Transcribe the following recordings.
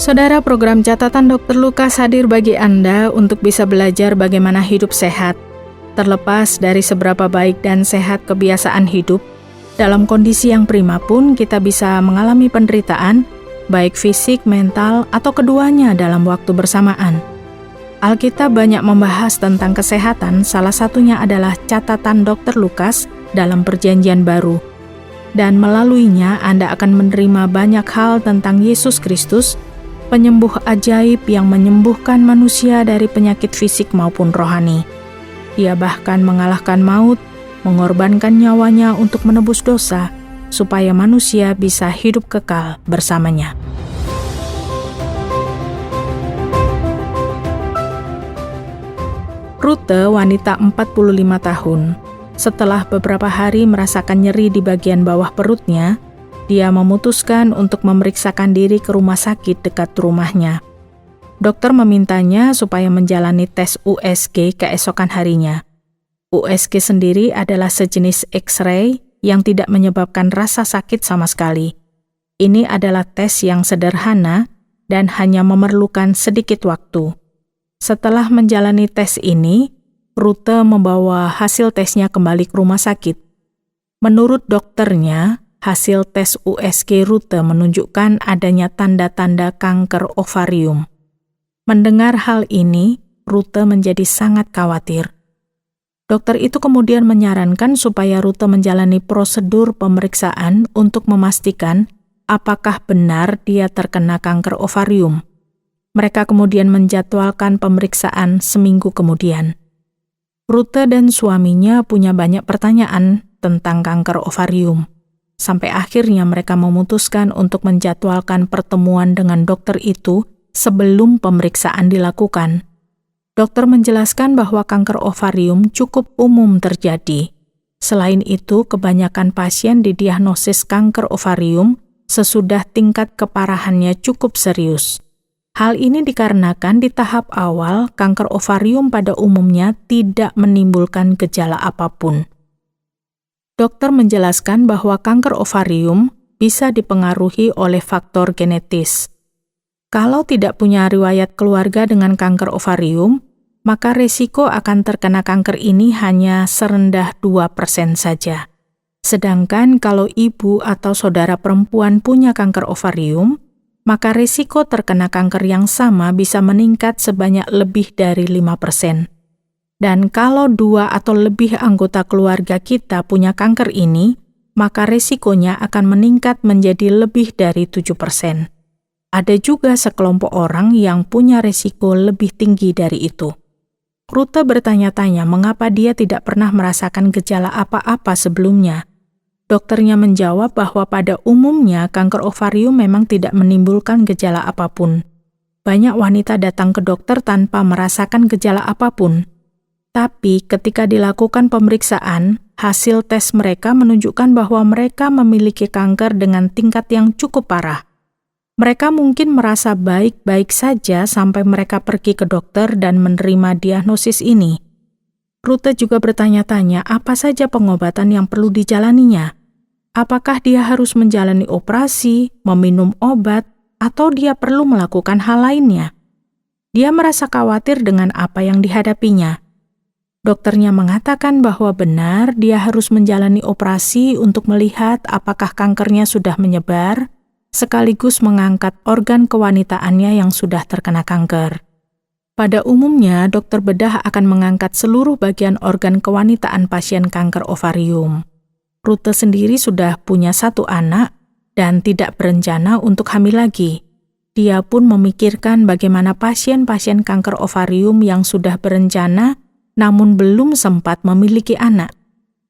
Saudara, program Catatan Dr. Lukas hadir bagi Anda untuk bisa belajar bagaimana hidup sehat. Terlepas dari seberapa baik dan sehat kebiasaan hidup, dalam kondisi yang prima pun kita bisa mengalami penderitaan, baik fisik, mental, atau keduanya dalam waktu bersamaan. Alkitab banyak membahas tentang kesehatan, salah satunya adalah Catatan Dr. Lukas dalam Perjanjian Baru. Dan melaluinya Anda akan menerima banyak hal tentang Yesus Kristus, penyembuh ajaib yang menyembuhkan manusia dari penyakit fisik maupun rohani. Dia bahkan mengalahkan maut, mengorbankan nyawanya untuk menebus dosa, supaya manusia bisa hidup kekal bersamanya. Rute, wanita 45 tahun. Setelah beberapa hari merasakan nyeri di bagian bawah perutnya, dia memutuskan untuk memeriksakan diri ke rumah sakit dekat rumahnya. Dokter memintanya supaya menjalani tes USG keesokan harinya. USG sendiri adalah sejenis X-ray yang tidak menyebabkan rasa sakit sama sekali. Ini adalah tes yang sederhana dan hanya memerlukan sedikit waktu. Setelah menjalani tes ini, Rute membawa hasil tesnya kembali ke rumah sakit. Menurut dokternya, hasil tes USG Rute menunjukkan adanya tanda-tanda kanker ovarium. Mendengar hal ini, Rute menjadi sangat khawatir. Dokter itu kemudian menyarankan supaya Rute menjalani prosedur pemeriksaan untuk memastikan apakah benar dia terkena kanker ovarium. Mereka kemudian menjadwalkan pemeriksaan seminggu kemudian. Rute dan suaminya punya banyak pertanyaan tentang kanker ovarium. Sampai akhirnya mereka memutuskan untuk menjadwalkan pertemuan dengan dokter itu sebelum pemeriksaan dilakukan. Dokter menjelaskan bahwa kanker ovarium cukup umum terjadi. Selain itu, kebanyakan pasien didiagnosis kanker ovarium sesudah tingkat keparahannya cukup serius. Hal ini dikarenakan di tahap awal, kanker ovarium pada umumnya tidak menimbulkan gejala apapun. Dokter menjelaskan bahwa kanker ovarium bisa dipengaruhi oleh faktor genetis. Kalau tidak punya riwayat keluarga dengan kanker ovarium, maka risiko akan terkena kanker ini hanya serendah 2% saja. Sedangkan kalau ibu atau saudara perempuan punya kanker ovarium, maka risiko terkena kanker yang sama bisa meningkat sebanyak lebih dari 5%. Dan kalau 2 atau lebih anggota keluarga kita punya kanker ini, maka risikonya akan meningkat menjadi lebih dari 7%. Ada juga sekelompok orang yang punya risiko lebih tinggi dari itu. Rute bertanya-tanya mengapa dia tidak pernah merasakan gejala apa-apa sebelumnya. Dokternya menjawab bahwa pada umumnya kanker ovarium memang tidak menimbulkan gejala apapun. Banyak wanita datang ke dokter tanpa merasakan gejala apapun. Tapi ketika dilakukan pemeriksaan, hasil tes mereka menunjukkan bahwa mereka memiliki kanker dengan tingkat yang cukup parah. Mereka mungkin merasa baik-baik saja sampai mereka pergi ke dokter dan menerima diagnosis ini. Rute juga bertanya-tanya apa saja pengobatan yang perlu dijalaninya. Apakah dia harus menjalani operasi, meminum obat, atau dia perlu melakukan hal lainnya? Dia merasa khawatir dengan apa yang dihadapinya. Dokternya mengatakan bahwa benar dia harus menjalani operasi untuk melihat apakah kankernya sudah menyebar, sekaligus mengangkat organ kewanitaannya yang sudah terkena kanker. Pada umumnya, dokter bedah akan mengangkat seluruh bagian organ kewanitaan pasien kanker ovarium. Rute sendiri sudah punya 1 anak dan tidak berencana untuk hamil lagi. Dia pun memikirkan bagaimana pasien-pasien kanker ovarium yang sudah berencana namun belum sempat memiliki anak.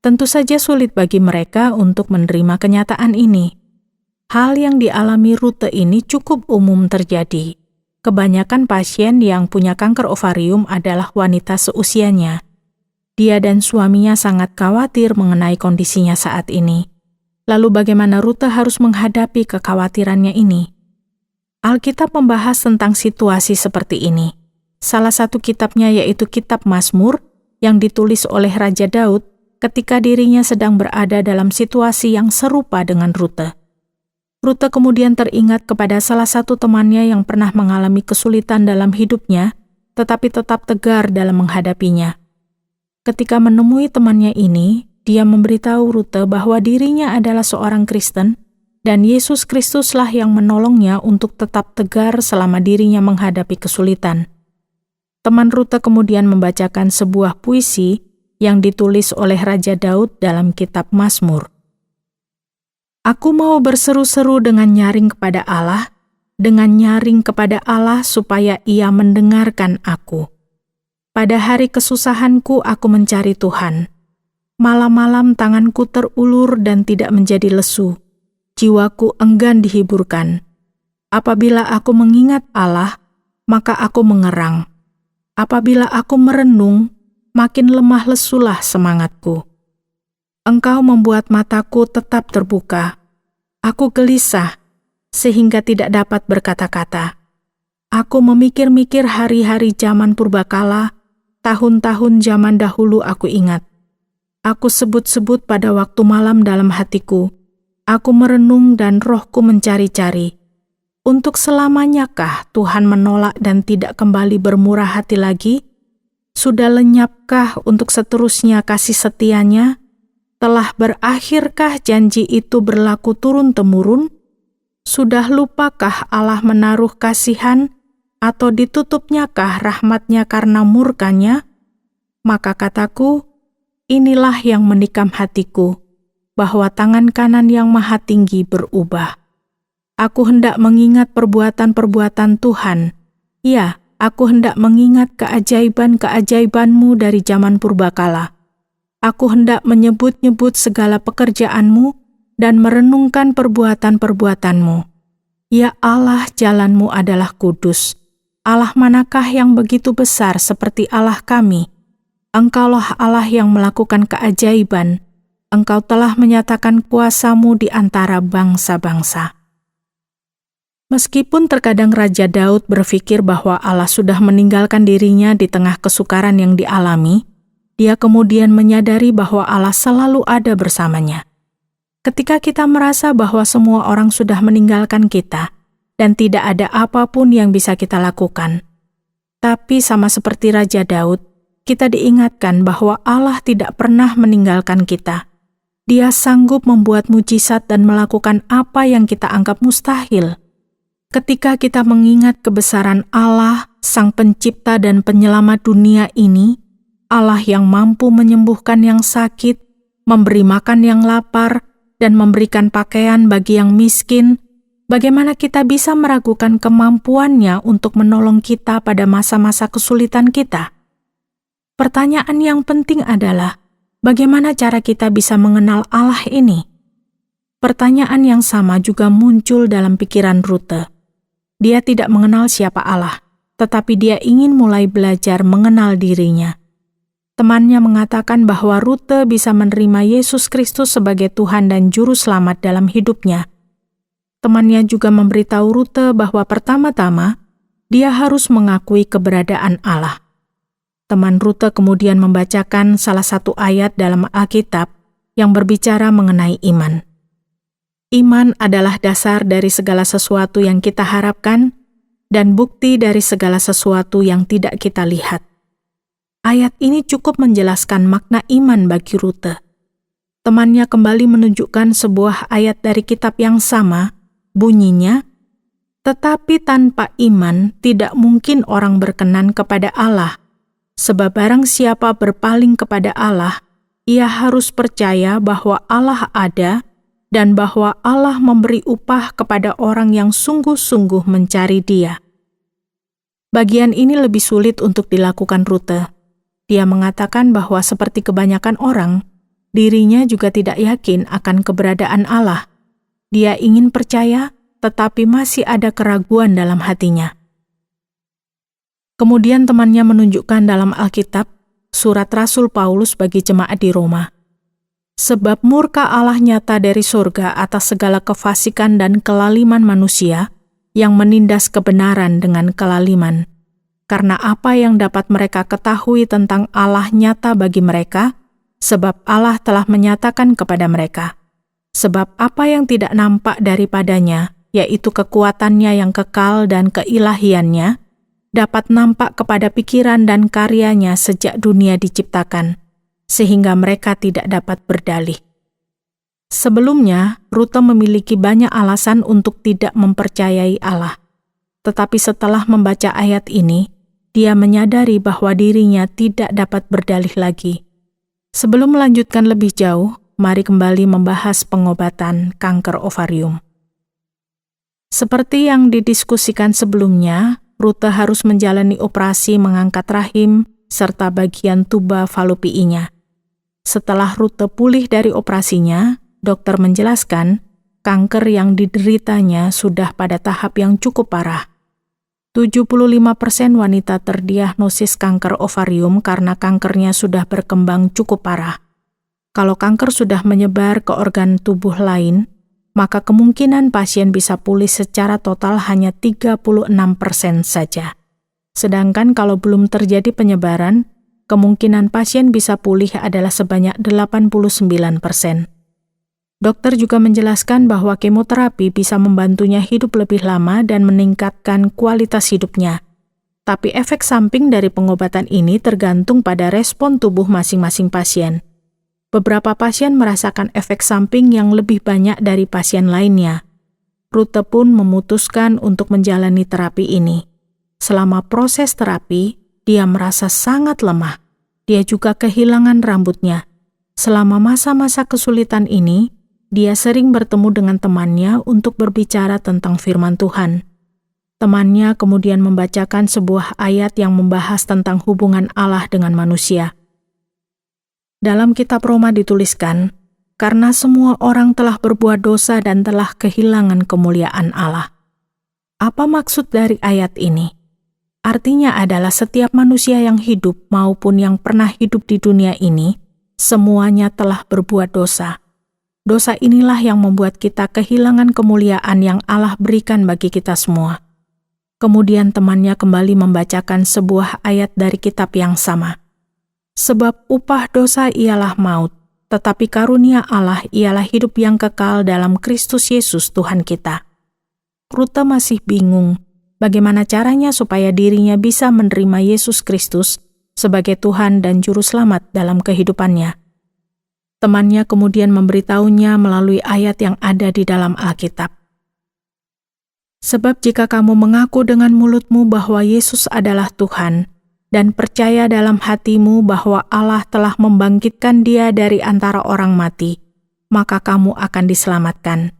Tentu saja sulit bagi mereka untuk menerima kenyataan ini. Hal yang dialami Rute ini cukup umum terjadi. Kebanyakan pasien yang punya kanker ovarium adalah wanita seusianya. Dia dan suaminya sangat khawatir mengenai kondisinya saat ini. Lalu bagaimana Rute harus menghadapi kekhawatirannya ini? Alkitab membahas tentang situasi seperti ini. Salah satu kitabnya yaitu Kitab Mazmur yang ditulis oleh Raja Daud ketika dirinya sedang berada dalam situasi yang serupa dengan Rute. Rute kemudian teringat kepada salah satu temannya yang pernah mengalami kesulitan dalam hidupnya, tetapi tetap tegar dalam menghadapinya. Ketika menemui temannya ini, dia memberitahu Rute bahwa dirinya adalah seorang Kristen, dan Yesus Kristuslah yang menolongnya untuk tetap tegar selama dirinya menghadapi kesulitan. Teman Rute kemudian membacakan sebuah puisi yang ditulis oleh Raja Daud dalam kitab Mazmur. Aku mau berseru-seru dengan nyaring kepada Allah, dengan nyaring kepada Allah supaya Ia mendengarkan aku. Pada hari kesusahanku aku mencari Tuhan. Malam-malam tanganku terulur dan tidak menjadi lesu. Jiwaku enggan dihiburkan. Apabila aku mengingat Allah, maka aku mengerang. Apabila aku merenung, makin lemah lesulah semangatku. Engkau membuat mataku tetap terbuka. Aku gelisah, sehingga tidak dapat berkata-kata. Aku memikir-mikir hari-hari zaman purbakala, tahun-tahun zaman dahulu aku ingat. Aku sebut-sebut pada waktu malam dalam hatiku. Aku merenung dan rohku mencari-cari. Untuk selamanyakah Tuhan menolak dan tidak kembali bermurah hati lagi? Sudah lenyapkah untuk seterusnya kasih setianya? Telah berakhirkah janji itu berlaku turun-temurun? Sudah lupakah Allah menaruh kasihan, atau ditutupnyakah rahmatnya karena murkanya? Maka kataku, inilah yang menikam hatiku, bahwa tangan kanan yang maha tinggi berubah. Aku hendak mengingat perbuatan-perbuatan Tuhan. Ya, aku hendak mengingat keajaiban-keajaiban-Mu dari zaman purbakala. Aku hendak menyebut-nyebut segala pekerjaan-Mu dan merenungkan perbuatan-perbuatan-Mu. Ya Allah, jalan-Mu adalah kudus. Allah manakah yang begitu besar seperti Allah kami? Engkaulah Allah yang melakukan keajaiban. Engkau telah menyatakan kuasa-Mu di antara bangsa-bangsa. Meskipun terkadang Raja Daud berpikir bahwa Allah sudah meninggalkan dirinya di tengah kesukaran yang dialami, dia kemudian menyadari bahwa Allah selalu ada bersamanya. Ketika kita merasa bahwa semua orang sudah meninggalkan kita dan tidak ada apapun yang bisa kita lakukan, tapi sama seperti Raja Daud, kita diingatkan bahwa Allah tidak pernah meninggalkan kita. Dia sanggup membuat mujizat dan melakukan apa yang kita anggap mustahil. Ketika kita mengingat kebesaran Allah, Sang Pencipta dan Penyelamat dunia ini, Allah yang mampu menyembuhkan yang sakit, memberi makan yang lapar, dan memberikan pakaian bagi yang miskin, bagaimana kita bisa meragukan kemampuannya untuk menolong kita pada masa-masa kesulitan kita? Pertanyaan yang penting adalah, bagaimana cara kita bisa mengenal Allah ini? Pertanyaan yang sama juga muncul dalam pikiran Rute. Dia tidak mengenal siapa Allah, tetapi dia ingin mulai belajar mengenal dirinya. Temannya mengatakan bahwa Rute bisa menerima Yesus Kristus sebagai Tuhan dan Juru Selamat dalam hidupnya. Temannya juga memberitahu Rute bahwa pertama-tama, dia harus mengakui keberadaan Allah. Teman Rute kemudian membacakan salah satu ayat dalam Alkitab yang berbicara mengenai iman. Iman adalah dasar dari segala sesuatu yang kita harapkan dan bukti dari segala sesuatu yang tidak kita lihat. Ayat ini cukup menjelaskan makna iman bagi Rute. Temannya kembali menunjukkan sebuah ayat dari kitab yang sama, bunyinya, "Tetapi tanpa iman tidak mungkin orang berkenan kepada Allah, sebab barang siapa berpaling kepada Allah, ia harus percaya bahwa Allah ada, dan bahwa Allah memberi upah kepada orang yang sungguh-sungguh mencari Dia." Bagian ini lebih sulit untuk dilakukan Rute. Dia mengatakan bahwa seperti kebanyakan orang, dirinya juga tidak yakin akan keberadaan Allah. Dia ingin percaya, tetapi masih ada keraguan dalam hatinya. Kemudian temannya menunjukkan dalam Alkitab surat Rasul Paulus bagi jemaat di Roma. Sebab murka Allah nyata dari surga atas segala kefasikan dan kelaliman manusia yang menindas kebenaran dengan kelaliman. Karena apa yang dapat mereka ketahui tentang Allah nyata bagi mereka, sebab Allah telah menyatakan kepada mereka. Sebab apa yang tidak nampak daripadanya, yaitu kekuatannya yang kekal dan keilahiannya, dapat nampak kepada pikiran dan karyanya sejak dunia diciptakan, sehingga mereka tidak dapat berdalih. Sebelumnya, Rute memiliki banyak alasan untuk tidak mempercayai Allah. Tetapi setelah membaca ayat ini, dia menyadari bahwa dirinya tidak dapat berdalih lagi. Sebelum melanjutkan lebih jauh, mari kembali membahas pengobatan kanker ovarium. Seperti yang didiskusikan sebelumnya, Rute harus menjalani operasi mengangkat rahim serta bagian tuba fallopiinya. Setelah Rute pulih dari operasinya, dokter menjelaskan kanker yang dideritanya sudah pada tahap yang cukup parah. 75% wanita terdiagnosis kanker ovarium karena kankernya sudah berkembang cukup parah. Kalau kanker sudah menyebar ke organ tubuh lain, maka kemungkinan pasien bisa pulih secara total hanya 36% saja. Sedangkan kalau belum terjadi penyebaran, kemungkinan pasien bisa pulih adalah sebanyak 89%. Dokter juga menjelaskan bahwa kemoterapi bisa membantunya hidup lebih lama dan meningkatkan kualitas hidupnya. Tapi efek samping dari pengobatan ini tergantung pada respon tubuh masing-masing pasien. Beberapa pasien merasakan efek samping yang lebih banyak dari pasien lainnya. Rute pun memutuskan untuk menjalani terapi ini. Selama proses terapi, dia merasa sangat lemah. Dia juga kehilangan rambutnya. Selama masa-masa kesulitan ini, dia sering bertemu dengan temannya untuk berbicara tentang firman Tuhan. Temannya kemudian membacakan sebuah ayat yang membahas tentang hubungan Allah dengan manusia. Dalam kitab Roma dituliskan, "Karena semua orang telah berbuat dosa dan telah kehilangan kemuliaan Allah." Apa maksud dari ayat ini? Artinya adalah setiap manusia yang hidup maupun yang pernah hidup di dunia ini, semuanya telah berbuat dosa. Dosa inilah yang membuat kita kehilangan kemuliaan yang Allah berikan bagi kita semua. Kemudian temannya kembali membacakan sebuah ayat dari kitab yang sama. Sebab upah dosa ialah maut, tetapi karunia Allah ialah hidup yang kekal dalam Kristus Yesus Tuhan kita. Rute masih bingung bagaimana caranya supaya dirinya bisa menerima Yesus Kristus sebagai Tuhan dan Juru Selamat dalam kehidupannya. Temannya kemudian memberitahunya melalui ayat yang ada di dalam Alkitab. Sebab jika kamu mengaku dengan mulutmu bahwa Yesus adalah Tuhan, dan percaya dalam hatimu bahwa Allah telah membangkitkan Dia dari antara orang mati, maka kamu akan diselamatkan.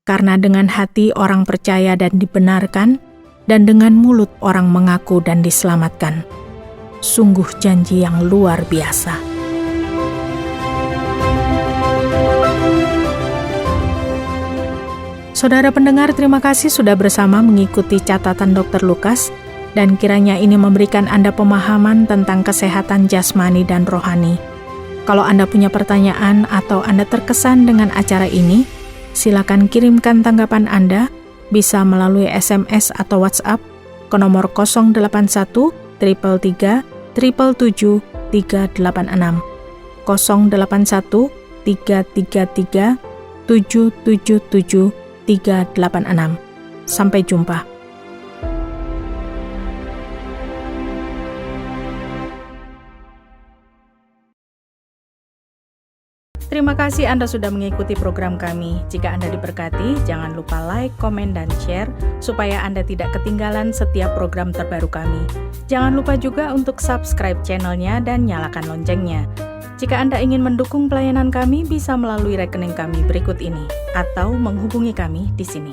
Karena dengan hati orang percaya dan dibenarkan, dan dengan mulut orang mengaku dan diselamatkan. Sungguh janji yang luar biasa. Saudara pendengar, terima kasih sudah bersama mengikuti catatan Dr. Lukas, dan kiranya ini memberikan Anda pemahaman tentang kesehatan jasmani dan rohani. Kalau Anda punya pertanyaan atau Anda terkesan dengan acara ini, silakan kirimkan tanggapan Anda, bisa melalui SMS atau WhatsApp ke nomor 081 333 777 386, 081 333 777 386. Sampai jumpa. Terima kasih Anda sudah mengikuti program kami. Jika Anda diberkati, jangan lupa like, komen, dan share supaya Anda tidak ketinggalan setiap program terbaru kami. Jangan lupa juga untuk subscribe channelnya dan nyalakan loncengnya. Jika Anda ingin mendukung pelayanan kami, bisa melalui rekening kami berikut ini, atau menghubungi kami di sini.